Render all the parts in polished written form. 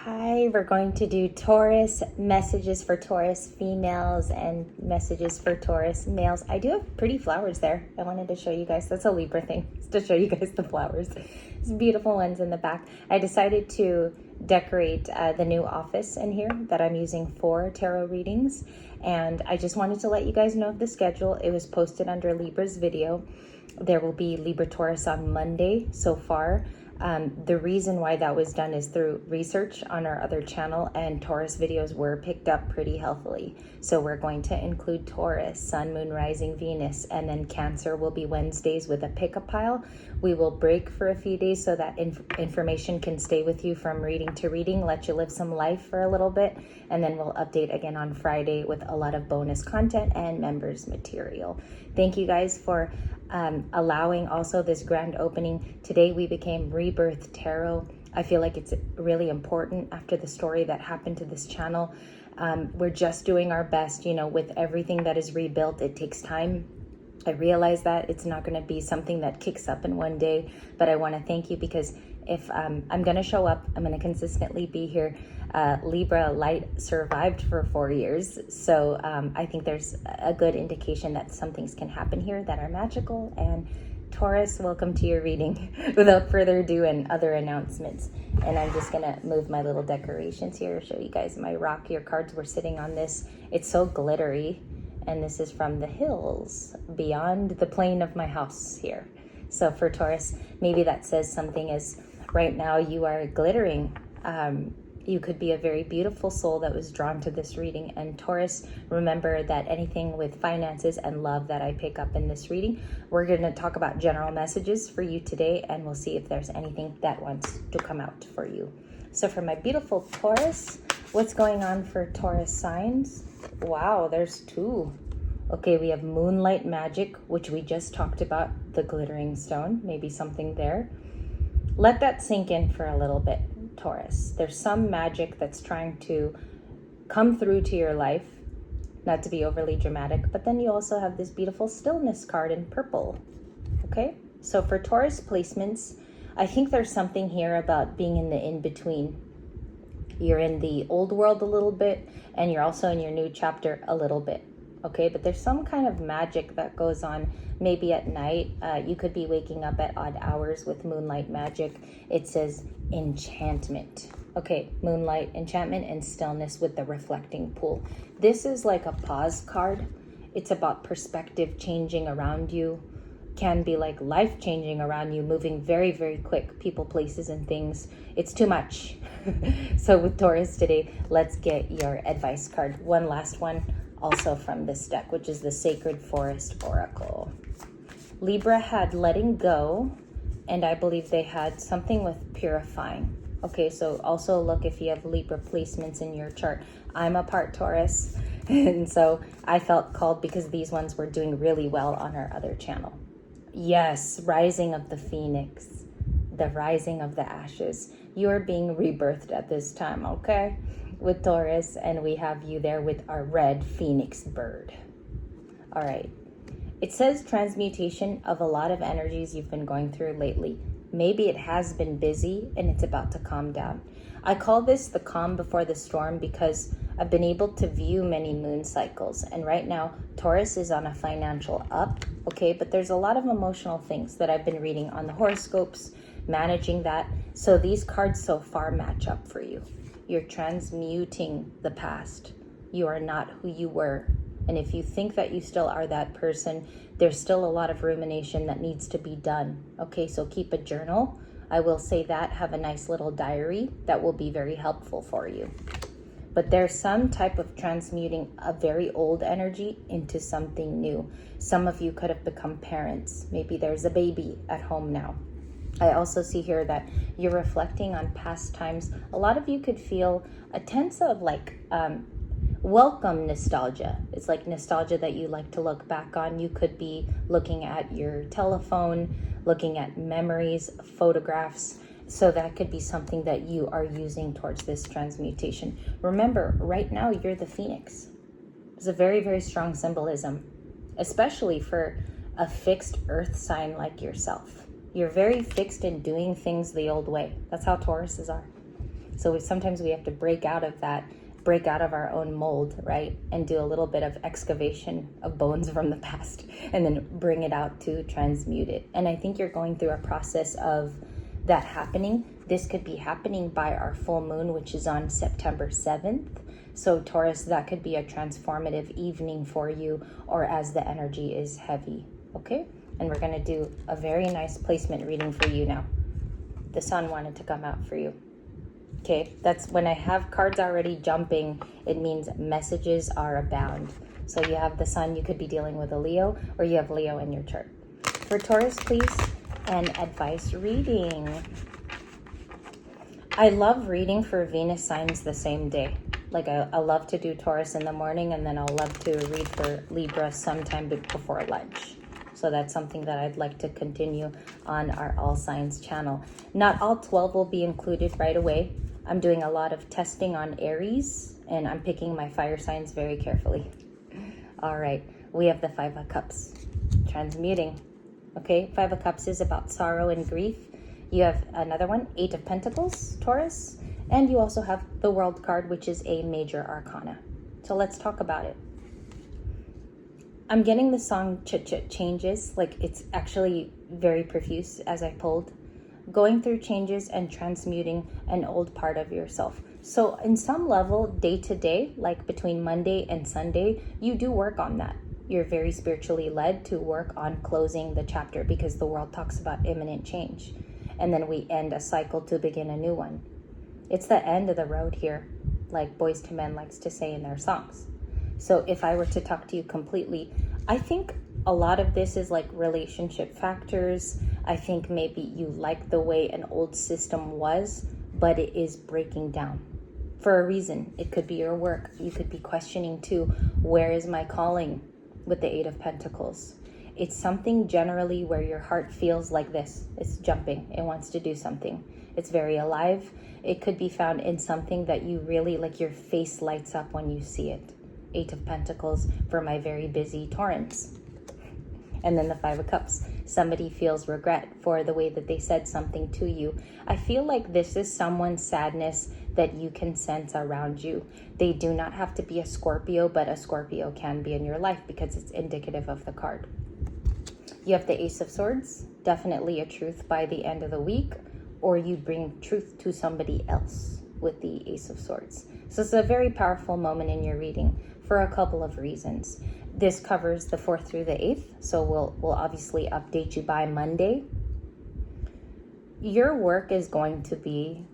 Hi, we're going to do Taurus, messages for Taurus females and messages for Taurus males. I do have pretty flowers there. I wanted to show you guys. That's a Libra thing, to show you guys the flowers. These beautiful ones in the back. I decided to decorate the new office in here that I'm using for tarot readings. And I just wanted to let you guys know of the schedule. It was posted under Libra's video. There will be Libra Taurus on Monday so far. The reason why that was done is through research on our other channel, and Taurus videos were picked up pretty healthily. So we're going to include Taurus, Sun, Moon, Rising, Venus, and then Cancer will be Wednesdays with a pick-up pile. We will break for a few days so that information can stay with you from reading to reading, let you live some life for a little bit, and then we'll update again on Friday with a lot of bonus content and members material. Thank you guys for allowing also this grand opening. Today we became Rebirth Tarot. I feel like it's really important after the story that happened to this channel. We're just doing our best, you know, with everything that is rebuilt. It takes time. I realize that it's not going to be something that kicks up in one day, but I want to thank you because if I'm going to show up, I'm going to consistently be here. Libra light survived for 4 years, so I think there's a good indication that some things can happen here that are magical. And Taurus, welcome to your reading. Without further ado and other announcements, and I'm just gonna move my little decorations here to show you guys my rock. Your cards were sitting on this. It's so glittery, and this is from the hills beyond the plane of my house here. So for Taurus, maybe that says something is right now you are glittering. You could be a very beautiful soul that was drawn to this reading. And Taurus, remember that anything with finances and love that I pick up in this reading, we're going to talk about general messages for you today, and we'll see if there's anything that wants to come out for you. So for my beautiful Taurus, what's going on for Taurus signs? Wow, there's two. Okay, we have Moonlight Magic, which we just talked about, the glittering stone, maybe something there. Let that sink in for a little bit, Taurus. There's some magic that's trying to come through to your life, not to be overly dramatic, but then you also have this beautiful stillness card in purple. Okay, so for Taurus placements, I think there's something here about being in the in-between. You're in the old world a little bit, and you're also in your new chapter a little bit. Okay, but there's some kind of magic that goes on maybe at night. You could be waking up at odd hours with moonlight magic. It says enchantment. Okay, moonlight, enchantment, and stillness with the reflecting pool. This is like a pause card. It's about perspective changing around you. Can be like life changing around you, moving very, very quick. People, places, and things. It's too much. So with Taurus today, let's get your advice card. One last one. Also from this deck, which is the Sacred Forest Oracle. Libra had letting go, and I believe they had something with purifying. Okay, so also look if you have Libra placements in your chart. I'm a part Taurus, and so I felt called because these ones were doing really well on our other channel. Yes, rising of the phoenix, the rising of the ashes. You're being rebirthed at this time, okay? With Taurus, and we have you there with our red phoenix bird. All right, it says transmutation of a lot of energies you've been going through lately. Maybe it has been busy and it's about to calm down. I call this the calm before the storm because I've been able to view many moon cycles, and right now Taurus is on a financial up, okay, but there's a lot of emotional things that I've been reading on the horoscopes, managing that. So these cards so far match up for you. You're transmuting the past. You are not who you were. And if you think that you still are that person, there's still a lot of rumination that needs to be done. Okay, so keep a journal. I will say that. Have a nice little diary that will be very helpful for you. But there's some type of transmuting a very old energy into something new. Some of you could have become parents. Maybe there's a baby at home now. I also see here that you're reflecting on past times. A lot of you could feel a sense of like welcome nostalgia. It's like nostalgia that you like to look back on. You could be looking at your telephone, looking at memories, photographs. So that could be something that you are using towards this transmutation. Remember, right now you're the phoenix. It's a very, very strong symbolism, especially for a fixed earth sign like yourself. You're very fixed in doing things the old way. That's how Tauruses are. So sometimes we have to break out of our own mold, right? And do a little bit of excavation of bones from the past and then bring it out to transmute it. And I think you're going through a process of that happening. This could be happening by our full moon, which is on September 7th. So Taurus, that could be a transformative evening for you, or as the energy is heavy, okay? And we're gonna do a very nice placement reading for you now. The sun wanted to come out for you. Okay, that's when I have cards already jumping, it means messages are abound. So you have the sun, you could be dealing with a Leo, or you have Leo in your chart. For Taurus, please, an advice reading. I love reading for Venus signs the same day. Like I love to do Taurus in the morning, and then I'll love to read for Libra sometime before lunch. So that's something that I'd like to continue on our All Signs channel. Not all 12 will be included right away. I'm doing a lot of testing on Aries, and I'm picking my fire signs very carefully. All right, we have the 5 of Cups, transmuting. Okay, 5 of Cups is about sorrow and grief. You have another one, 8 of Pentacles, Taurus, and you also have the World card, which is a major arcana. So let's talk about it. I'm getting the song Chit changes, like it's actually very profuse as I pulled. Going through changes and transmuting an old part of yourself. So in some level, day to day, like between Monday and Sunday, you do work on that. You're very spiritually led to work on closing the chapter, because the world talks about imminent change. And then we end a cycle to begin a new one. It's the end of the road here, like Boys to Men likes to say in their songs. So if I were to talk to you completely, I think a lot of this is like relationship factors. I think maybe you like the way an old system was, but it is breaking down for a reason. It could be your work. You could be questioning too, where is my calling with the 8 of Pentacles? It's something generally where your heart feels like this. It's jumping. It wants to do something. It's very alive. It could be found in something that you really, like your face lights up when you see it. 8 of Pentacles for my very busy Taurans. And then the 5 of Cups. Somebody feels regret for the way that they said something to you. I feel like this is someone's sadness that you can sense around you. They do not have to be a Scorpio, but a Scorpio can be in your life because it's indicative of the card. You have the Ace of Swords. Definitely a truth by the end of the week, or you bring truth to somebody else with the Ace of Swords. So it's a very powerful moment in your reading for a couple of reasons. This covers the 4th through the 8th, so we'll obviously update you by Monday. Your work is going to be,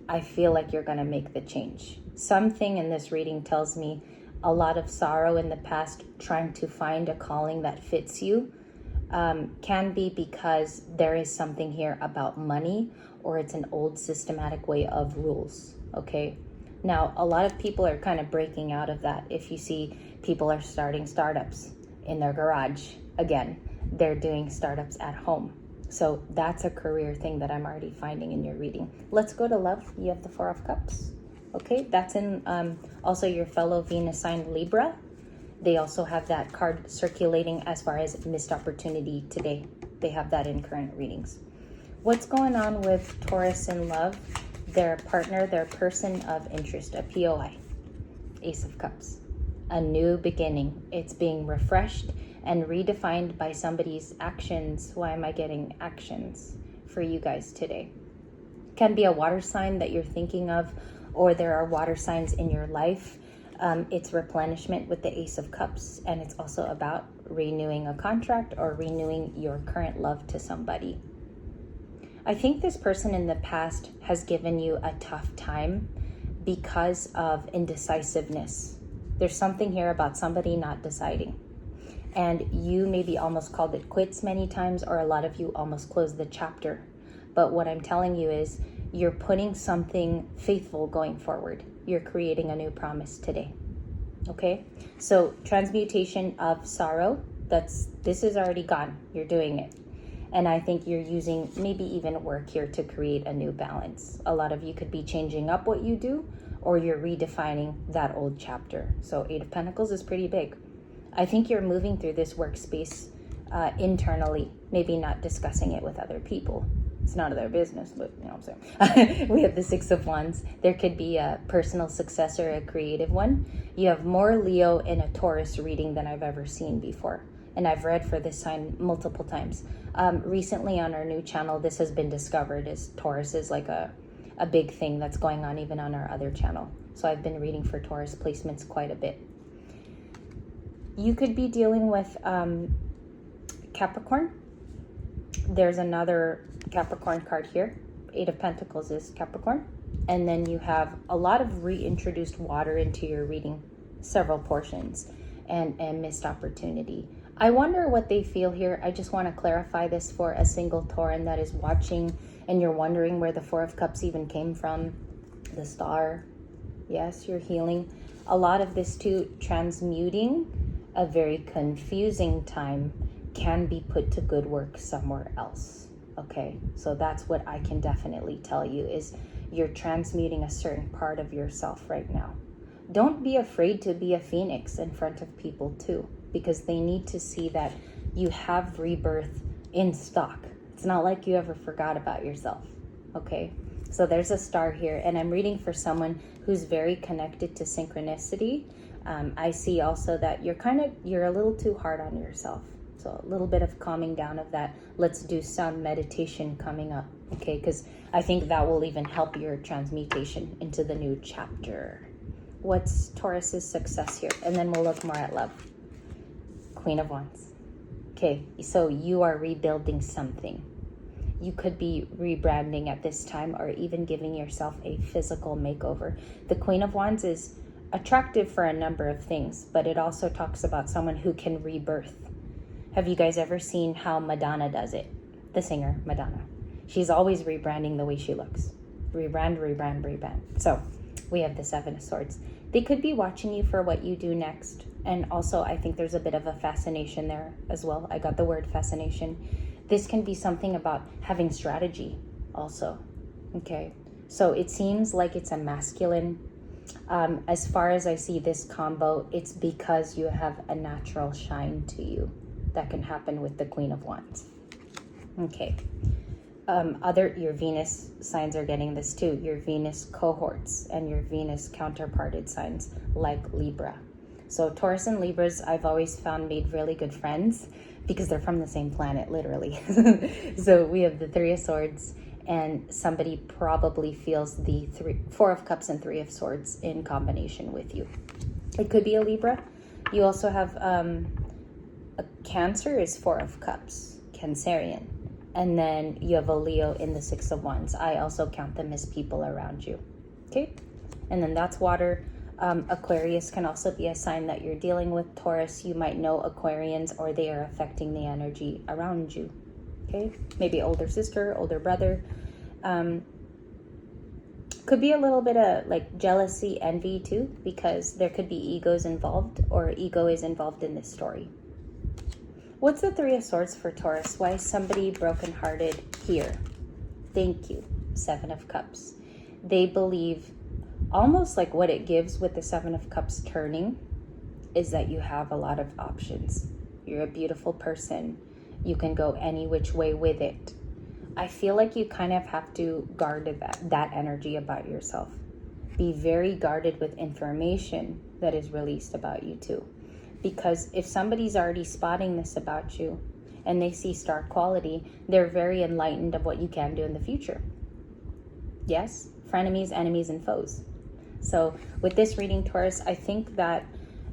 I feel like you're going to make the change. Something in this reading tells me a lot of sorrow in the past trying to find a calling that fits you. Can be because there is something here about money, or it's an old systematic way of rules, okay? Now, a lot of people are kind of breaking out of that. If you see people are starting startups in their garage, again, they're doing startups at home. So that's a career thing that I'm already finding in your reading. Let's go to love. You have the 4 of Cups, okay? That's in also your fellow Venus sign Libra. They also have that card circulating as far as missed opportunity today. They have that in current readings. What's going on with Taurus in love? Their partner, their person of interest, a POI. Ace of Cups. A new beginning. It's being refreshed and redefined by somebody's actions. Why am I getting actions for you guys today? Can be a water sign that you're thinking of, or there are water signs in your life. It's replenishment with the Ace of Cups, and it's also about renewing a contract or renewing your current love to somebody. I think this person in the past has given you a tough time because of indecisiveness. There's something here about somebody not deciding. And you maybe almost called it quits many times, or a lot of you almost closed the chapter. But what I'm telling you is you're putting something faithful going forward. You're creating a new promise today. Okay? So transmutation of sorrow, this is already gone. You're doing it. And I think you're using maybe even work here to create a new balance. A lot of you could be changing up what you do, or you're redefining that old chapter. So 8 of Pentacles is pretty big. I think you're moving through this workspace internally, maybe not discussing it with other people. It's none of their business, but you know what I'm saying. We have the Six of Wands. There could be a personal success or a creative one. You have more Leo in a Taurus reading than I've ever seen before. And I've read for this sign multiple times. Recently on our new channel, this has been discovered as Taurus is like a big thing that's going on even on our other channel. So I've been reading for Taurus placements quite a bit. You could be dealing with Capricorn. There's another Capricorn card here. Eight of Pentacles is Capricorn. And then you have a lot of reintroduced water into your reading, several portions, and missed opportunity. I wonder what they feel here. I just want to clarify this for a single Tauran that is watching and you're wondering where the Four of Cups even came from. The Star. Yes, you're healing. A lot of this too, transmuting, a very confusing time, can be put to good work somewhere else. Okay, so that's what I can definitely tell you is you're transmuting a certain part of yourself right now. Don't be afraid to be a phoenix in front of people too, because they need to see that you have rebirth in stock. It's not like you ever forgot about yourself. Okay, so there's a star here, and I'm reading for someone who's very connected to synchronicity. I see also that you're a little too hard on yourself. So a little bit of calming down of that. Let's do some meditation coming up, okay? Because I think that will even help your transmutation into the new chapter. What's Taurus's success here? And then we'll look more at love. Queen of Wands. Okay, so you are rebuilding something. You could be rebranding at this time or even giving yourself a physical makeover. The Queen of Wands is attractive for a number of things, but it also talks about someone who can rebirth. Have you guys ever seen how Madonna does it? The singer, Madonna. She's always rebranding the way she looks. Rebrand, rebrand, rebrand. So we have the Seven of Swords. They could be watching you for what you do next. And also, I think there's a bit of a fascination there as well. I got the word fascination. This can be something about having strategy also. Okay. So it seems like it's a masculine. As far as I see this combo, it's because you have a natural shine to you. That can happen with the Queen of Wands. Okay. Your Venus signs are getting this too. Your Venus cohorts and your Venus counterparted signs like Libra. So Taurus and Libras, I've always found made really good friends because they're from the same planet, literally. So we have the Three of Swords, and somebody probably feels the Four of Cups and Three of Swords in combination with you. It could be a Libra. You also have a Cancer is Four of Cups, Cancerian. And then you have a Leo in the Six of Wands. I also count them as people around you. Okay? And then that's water. Aquarius can also be a sign that you're dealing with. Taurus, you might know Aquarians, or they are affecting the energy around you. Okay? Maybe older sister, older brother. Could be a little bit of like jealousy, envy too, because there could be egos involved, or ego is involved in this story. What's the Three of Swords for Taurus? Why is somebody brokenhearted here? Thank you. Seven of Cups. They believe almost like what it gives with the Seven of Cups turning is that you have a lot of options. You're a beautiful person. You can go any which way with it. I feel like you kind of have to guard that energy about yourself. Be very guarded with information that is released about you too. Because if somebody's already spotting this about you and they see star quality, they're very enlightened of what you can do in the future. Yes, frenemies, enemies, and foes. So with this reading, Taurus, I think that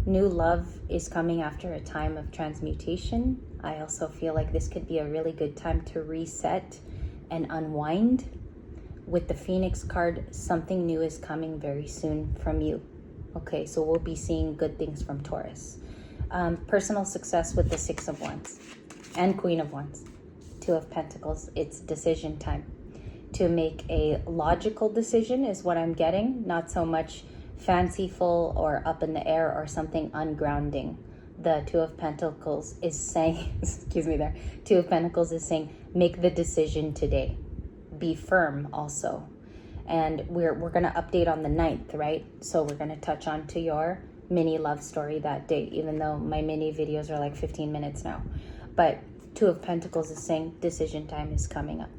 new love is coming after a time of transmutation. I also feel like this could be a really good time to reset and unwind. With the Phoenix card, something new is coming very soon from you. Okay, so we'll be seeing good things from Taurus. Personal success with the Six of Wands and Queen of Wands. Two of Pentacles, it's decision time. To make a logical decision is what I'm getting, not so much fanciful or up in the air or something ungrounding. The Two of Pentacles is saying, excuse me there, Two of Pentacles is saying, make the decision today. Be firm also. And we're going to update on the 9th, right? So we're going to touch on to your mini love story that day, even though my mini videos are like 15 minutes now. But Two of Pentacles is saying decision time is coming up.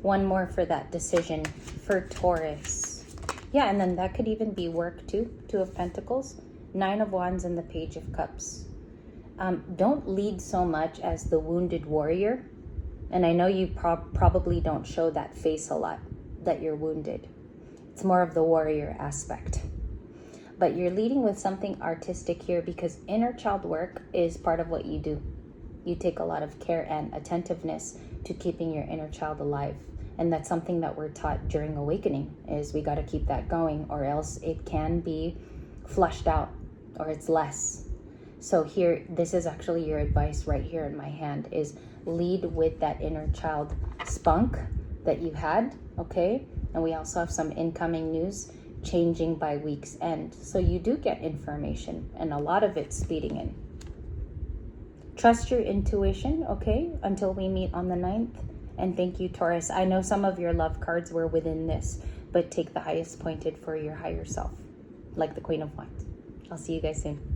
One more for that decision for Taurus. Yeah, and then that could even be work too. 2 of Pentacles, 9 of Wands, and the Page of Cups. Don't lead so much as the wounded warrior. And I know you probably don't show that face a lot, that you're wounded. It's more of the warrior aspect. But you're leading with something artistic here because inner child work is part of what you do. You take a lot of care and attentiveness to keeping your inner child alive. And that's something that we're taught during awakening, is we got to keep that going, or else it can be flushed out, or it's less. So here, this is actually your advice right here in my hand, is lead with that inner child spunk that you had, okay? And we also have some incoming news changing by week's end. So you do get information, and a lot of it's speeding in. Trust your intuition, okay? Until we meet on the 9th. And thank you, Taurus. I know some of your love cards were within this, but take the highest pointed for your higher self, like the Queen of Wands. I'll see you guys soon.